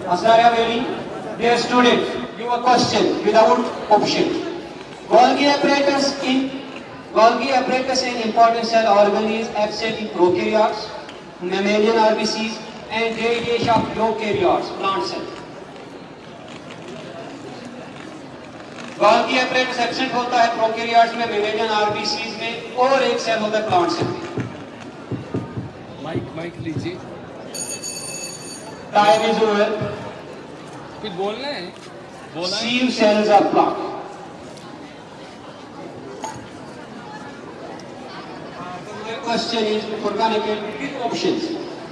Asara ready? Dear students, your question without option. Golgi apparatus in important cell organ is absent in prokaryotes, mammalian RBCs, and radiation of eukaryotes, plant cell. Golgi apparatus absent होता है prokaryotes में, mammalian RBCs में, और एक cell होता है plant cell में. Mic लीजिए. Time is over. कुछ बोलना है? Sieve cells are plant. The question is organic with options.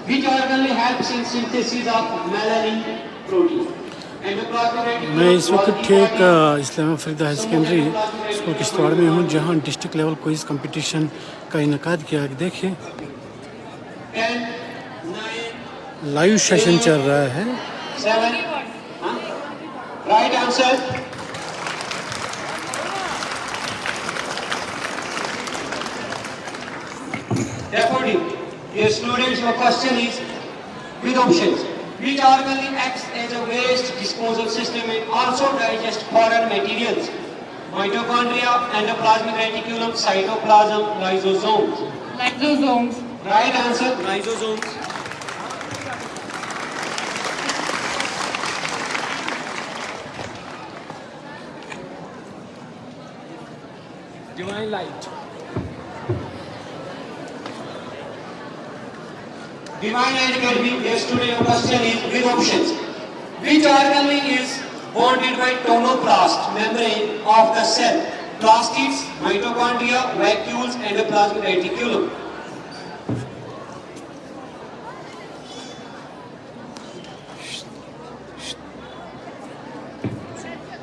Which organ helps in synthesis of melanin protein? मैं इस वक्त ठीक Islamia Faridia high secondary school Kishtwar में हूँ, जहाँ डिस्ट्रिक्ट लेवल क्विज कंपटीशन का इनकाद किया. देखिए लाइव सेशन चल रहा है. 7. Right answer. Therefore, dear students, your question is with options. Which organ acts as a waste disposal system and also digests foreign materials? Mitochondria, endoplasmic reticulum, cytoplasm, lysosomes. Lysosomes. Right answer, lysosomes. Divine light. Divine Light Academy, dear student, your question is with options. Which organ is bonded by tonoplast membrane of the cell? Plastids, mitochondria, vacuoles, endoplasmic reticulum.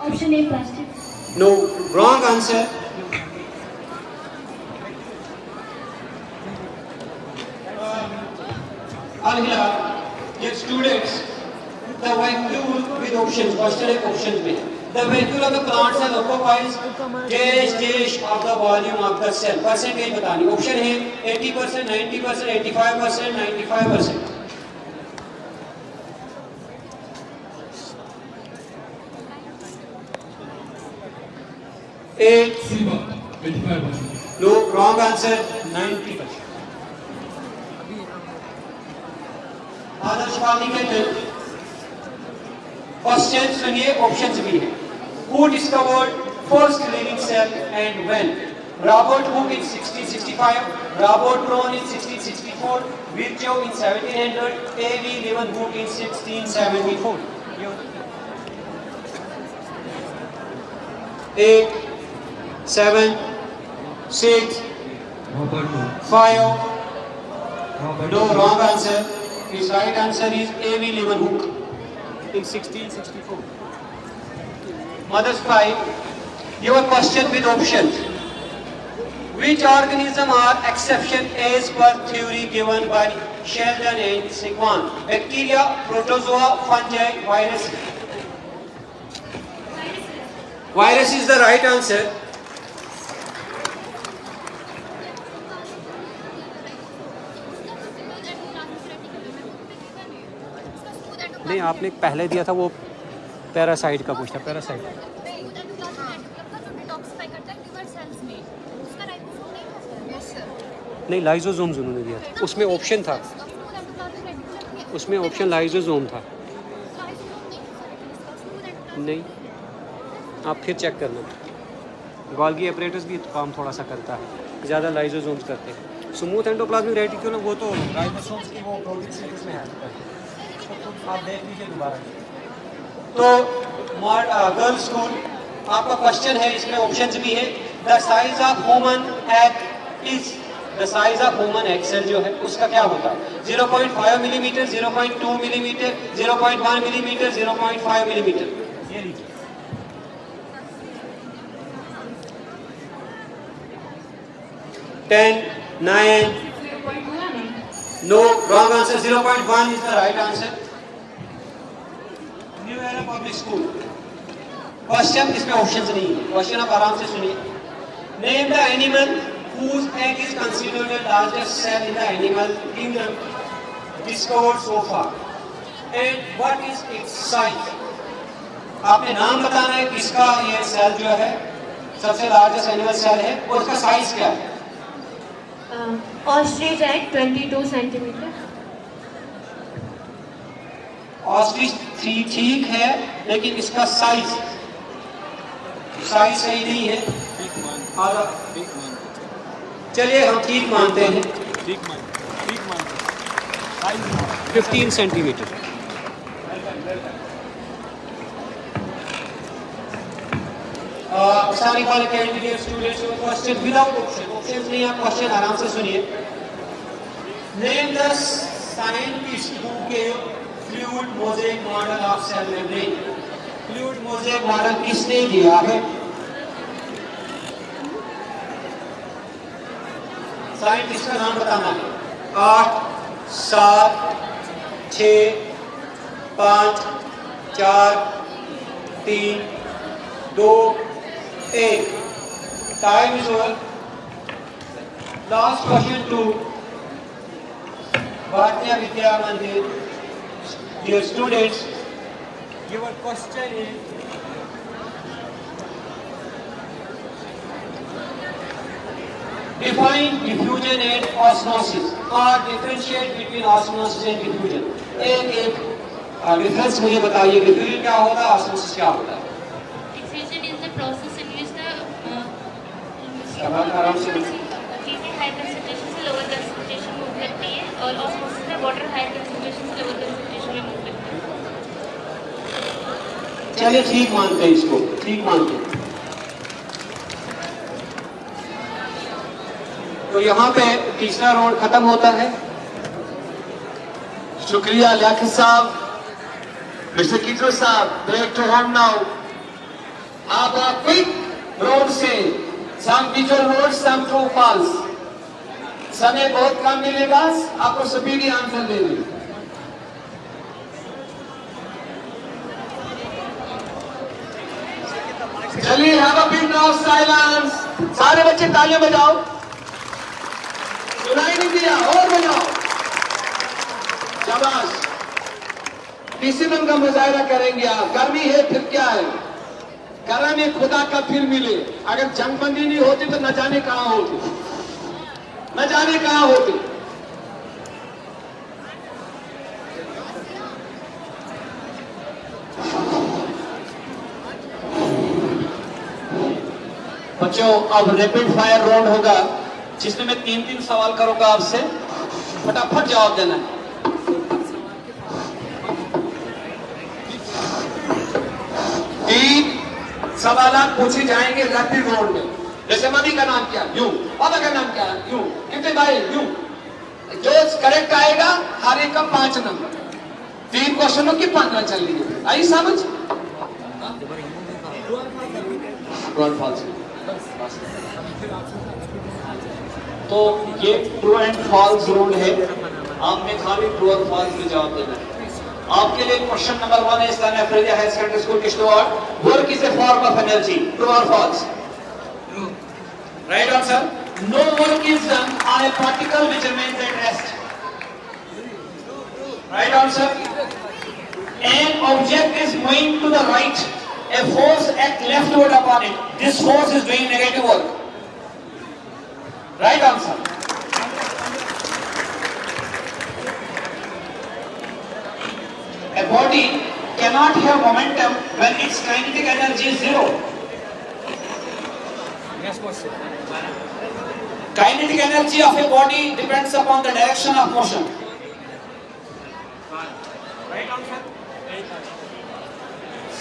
Option A, plastids. No, wrong answer. Al-Hilal, dear students, the vacuole with options, question है options में. The vacuole of the plant cell occupies dash of the volume of the cell. Percentage बतानी. Option है 80%, 90%, 85%, 95%. Eight. 25%. No, wrong answer. 90%. आदर्श वाली के question सुनिए, options भी हैं. Who discovered first living cell and when? Robert Hooke in 1665, Robert Brown in 1664, Virchow in 1700, A.V. Leeuwenhoek in 1674. 8, 7, 6, 5. No, wrong answer. His right answer is A.V. Leeuwenhoek in 1664. Mother's 5. Your question with options. Which organism are exception as per theory given by Sheldon and Sigman? Bacteria, protozoa, fungi, virus. Virus is the right answer. नहीं, आपने पहले दिया था वो parasite का पूछा. Parasite नहीं, lysosomes उन्होंने दिया था. उसमें ऑप्शन था, उसमें ऑप्शन लाइजोसोम था. नहीं, आप फिर चेक करना. गोल्गी अपरेटस भी काम थोड़ा सा करता है, ज़्यादा लाइजोसोम्स करते हैं. स्मूथ एंडोप्लाज्मिक रेटिकुलम वो तो राइबोसोम्स की वो प्रोटीन सिंथेसिस में हेल्प करते हैं. आप देख लीजिए दोबारा. तो गर्ल्स स्कूल, आपका क्वेश्चन है, इसमें ऑप्शंस भी है. The size of human egg is, the size of human egg cell जो है उसका क्या होता है? 0.5 मिलीमीटर, 0.2 मिलीमीटर, 0.1 मिलीमीटर, 0.5 मिलीमीटर. ये लीजिए. Ten, 9. No, wrong answer. 0.1 is the right answer. New Era Public School. Question, इसमें ऑप्शंस नहीं है. क्वेश्चन आप आराम से सुनिए. Name the animal whose egg is considered the largest cell in the animal kingdom. discovered so far? And what is its size? आपने नाम बताना है किसका ये सेल जो है सबसे लार्जेस्ट एनिमल सेल है और उसका साइज क्या है? Ostrich at 22 centimeter. ऑस्ट्रिच ठीक है, लेकिन इसका साइज सही नहीं है। चलिए हम ठीक मानते हैं, 15 सेंटीमीटर। सारी वाले कैंडिडेट स्टूडेंट्स को क्वेश्चन विदाउट ऑप्शंस नहीं, आप क्वेश्चन आराम से सुनिए। Name the scientist who gave fluid mosaic model of cell membrane. Fluid mosaic model किसने दिया है? साइंटिस्ट का नाम बताना है। 8 7 6 5 4 3 2 1। Time is over. Last question to Bharatiya Vidya मंदिर। Dear students, your question is define diffusion and osmosis or differentiate between osmosis and diffusion। एक difference मुझे बताइए, डिफ्यूजन क्या होता है, ऑस्मोसिस क्या होता है? Diffusion is the process in which the आराम से चीजें हाई कंसंट्रेशन से लोअर कंसंट्रेशन मूव करती है और ऑस्मोसिस में वाटर हाई कंसंट्रेशन से लोअर कंसंट्रेशन में मूव करती है। चलिए ठीक मानते हैं, इसको ठीक मानते हैं। तो यहाँ पे तीसरा राउंड खत्म होता है। शुक्रिया लियाकत साहब, मिस्टर कीचो साहब, बैक टू होम नाउ। आप क्विक रोड से some visual words, some true false. समय बहुत कम मिलेगा, आपको स्पीडी आंसर देंगे। चलिए have a big now silence. सारे बच्चे तालियां बजाओ। सुनाई नहीं दिया, और बजाओ। शाबाश। डिसिप्लिन का मुजाहिरा करेंगे आप। गर्मी है फिर क्या है, करम में खुदा का फिर मिले। अगर जंगबंदी नहीं होती तो न जाने कहां होती, न जाने कहां होती। बच्चों अब रैपिड फायर राउंड होगा, जिसमें मैं 3-3 सवाल करूंगा आपसे, फटाफट जवाब देना है। 3 सवाल पूछे जाएंगे रैपिड राउंड में। जैसे मम्मी का नाम क्या, यूं। पापा का नाम क्या, यूं। कितने भाई, यूं। जो करेक्ट आएगा हर एक का 5 नंबर। 3 क्वेश्चनों की 15 चल रही है। आई समझ? तो ये ट्रू एंड फॉल्स रूल है, आपने खाली ट्रू और फॉल्स में जवाब देना है। आपके लिए क्वेश्चन नंबर 1 है Islamia Faridia higher secondary school Kishtwar. Work is a form of energy, true और false? Right answer. No work is done on a particle which remains at rest. Right answer. An object is moving to the right, a force act leftward upon it. This force is doing negative work. Right answer. A body cannot have momentum when its kinetic energy is 0. Next question. Kinetic energy of a body depends upon the direction of motion. Right answer.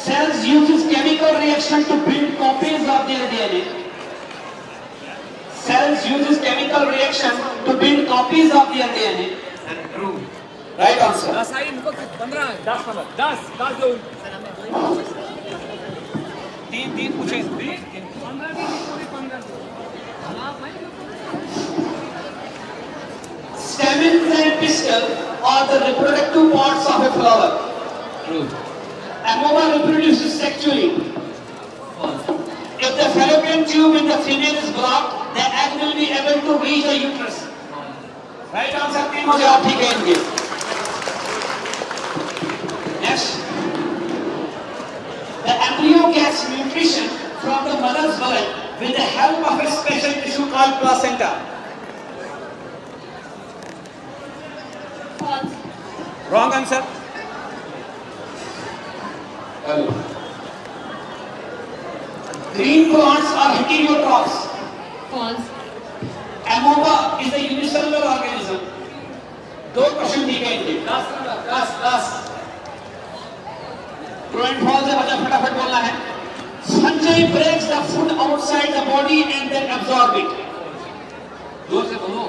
Cells uses chemical reaction to build copies of their DNA. Cells uses chemical reaction to build copies of their DNA. True. Right answer. 10 आई इनको 15 10 10 दो। 3 पूछे 15 की पूरी 15। Stamens and pistil are the reproductive parts of a flower. True. Amoeba reproduces sexually. If the fallopian tube in the female is blocked, the egg will be able to reach the uterus. Right answer 3 मुझे आप ठीक कहेंगे। gets nutrition from the mother's blood with the help of a special tissue called placenta? False. Wrong answer. Green plants are heterotrophs. False. Amoeba is a unicellular organism. 2 question ठीक है इनके. 10. True and false है, बच्चा फटाफट बोलना है. Sanjay breaks the food outside the body and then absorb it. जोर से बोलो.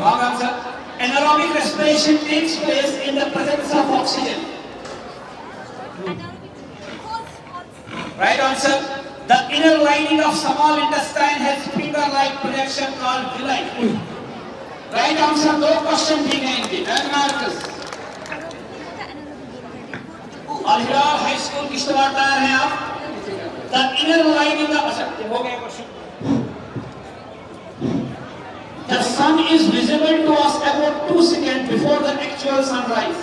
Wrong answer. Anaerobic respiration takes place in the presence of oxygen. Right answer. The inner lining of small intestine has finger-like projection called villi. Right answer. 2 question ठीक है इनके. Marcus. अल-हिलाल high school Kishtwar तैयार हैं आप? The inner lining of हो गया question. The sun is visible to us about 2 seconds before the actual sunrise.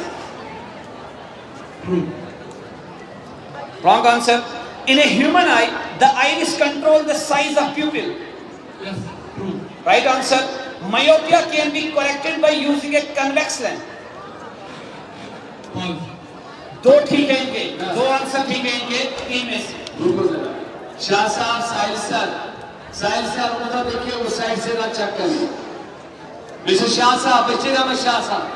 Wrong answer. In a human eye, the iris controls the size of pupil. Right answer. Myopia can be corrected by using a convex lens. 2 ठीक है इनके. 2 answer ठीक है इनके 3 में से. शाह साहब साहिल sir उधर देखिए, वो साइड से ना चेक करिए. मिस्टर शाह साहब बचेगा में शाह साहब.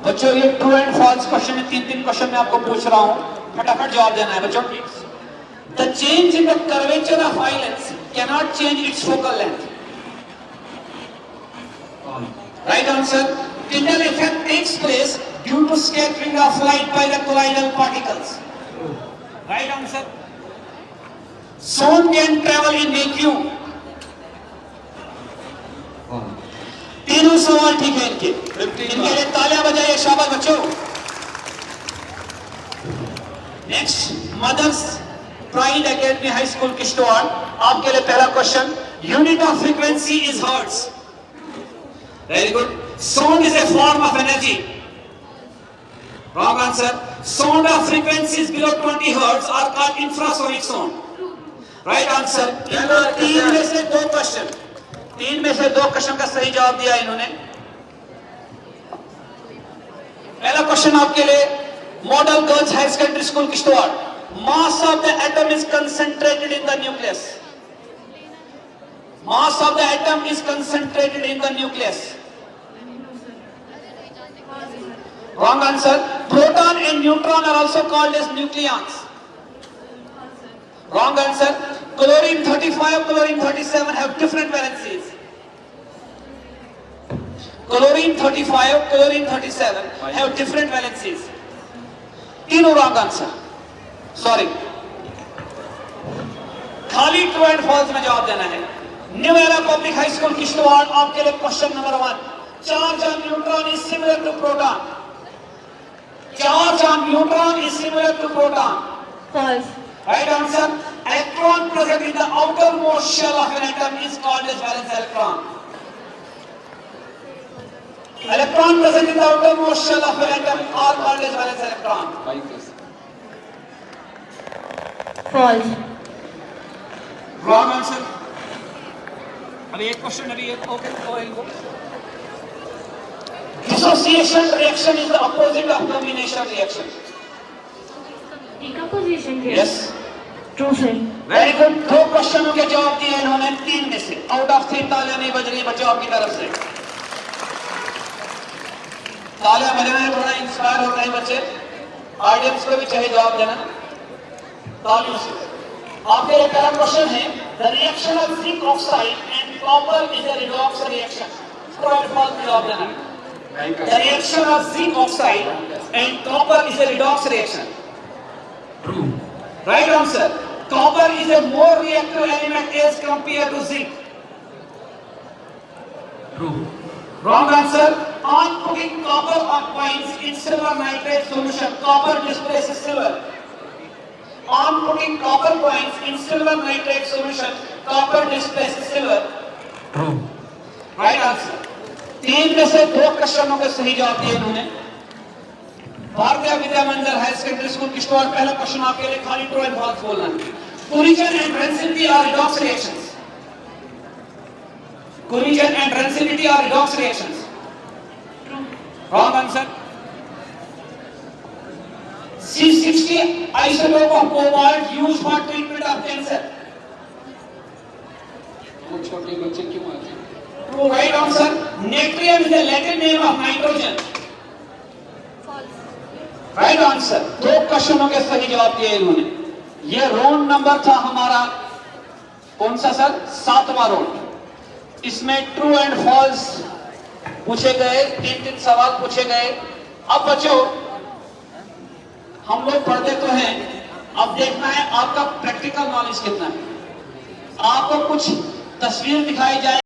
बच्चों ये ट्रू एंड फॉल्स क्वेश्चन है. 3 क्वेश्चन मैं आपको पूछ रहा हूँ, फटाफट जवाब देना है बच्चों. The change in the curvature of eye lens cannot change its focal length. Right answer. Tyndall effect takes place due to scattering of light by the colloidal particles. Right answer. Sound can travel in vacuum. तीनों सवाल ठीक है इनके. इनके लिए तालियां बजाइए, शाबाश बच्चों. Next, mother's pride academy high school Kishtwar. आपके लिए पहला question. Unit of frequency is hertz. Very good. Sound is a form of energy. Wrong answer. Sound of frequencies below 20 hertz are called infrasonic sound. Right answer. 3 में से 2 question. 3 में से 2 question का सही जवाब दिया इन्होंने. पहला क्वेश्चन आपके लिए. Model girls higher secondary school Kishtwar. Mass of the atom is concentrated in the nucleus. Mass of the atom is concentrated in the nucleus. Wrong answer. Proton and neutron are also called as nucleons. Wrong answer. Chlorine 35, chlorine 37 have different valencies. Chlorine 35, chlorine 37 have different valencies. तीनों wrong answer. Sorry. खाली true and false में जवाब देना है. New era public high school Kishtwar. आपके लिए question number 1. Charge on neutron is similar to proton. Charge on neutron is similar to proton. False. Right answer. Electron present in the outermost shell of an atom is called as valence electron. Electron present in the outermost shell of an atom are called as valence electron. False. Wrong answer. अभी एक question अभी एक okay. Dissociation reaction is the opposite of combination reaction. Decomposition. Yes. True sir. Very good. 2 क्वेश्चनों के जवाब दिए इन्होंने 3 में से. आउट ऑफ 3 तालियां नहीं बज रही बच्चों आपकी तरफ से. तालियां बजने में थोड़ा इंस्पायर होता है बच्चे. ऑडियंस को भी चाहिए जवाब देना तालियों से. आपके लिए पहला क्वेश्चन है. The reaction of zinc oxide and copper is a redox reaction. True और फॉल्स जवाब देना. The reaction of zinc oxide and copper is a redox reaction. True. Right answer. Copper is a more reactive element as compared to zinc. True. Wrong answer. On putting copper on coins in silver nitrate solution, copper displaces silver. On putting copper coins in silver nitrate solution, copper displaces silver. True. Right answer. 3 में से 2 क्वेश्चनों के सही जवाब दिए इन्होंने. भारतीय विद्या मंदिर higher secondary school Kishtwar, पहला क्वेश्चन आपके लिए, खाली ट्रू एंड फॉल्स बोलना है। Collision and rancidity are redox reactions. Collision and rancidity are redox reactions. Wrong answer. C60 isotope of cobalt used for treatment of cancer. छोटे बच्चे क्यों आते हैं? True, right answer. Natrium is the Latin name of nitrogen. Right answer. दो क्वेश्चनों के सही जवाब दिए इन्होंने। ये राउंड नंबर था हमारा कौन सा सर? 7वां राउंड। इसमें ट्रू एंड फॉल्स पूछे गए, 3 सवाल पूछे गए। अब बच्चों हम लोग पढ़ते तो हैं, अब देखना है आपका प्रैक्टिकल नॉलेज कितना है। आपको कुछ तस्वीर दिखाई जाए।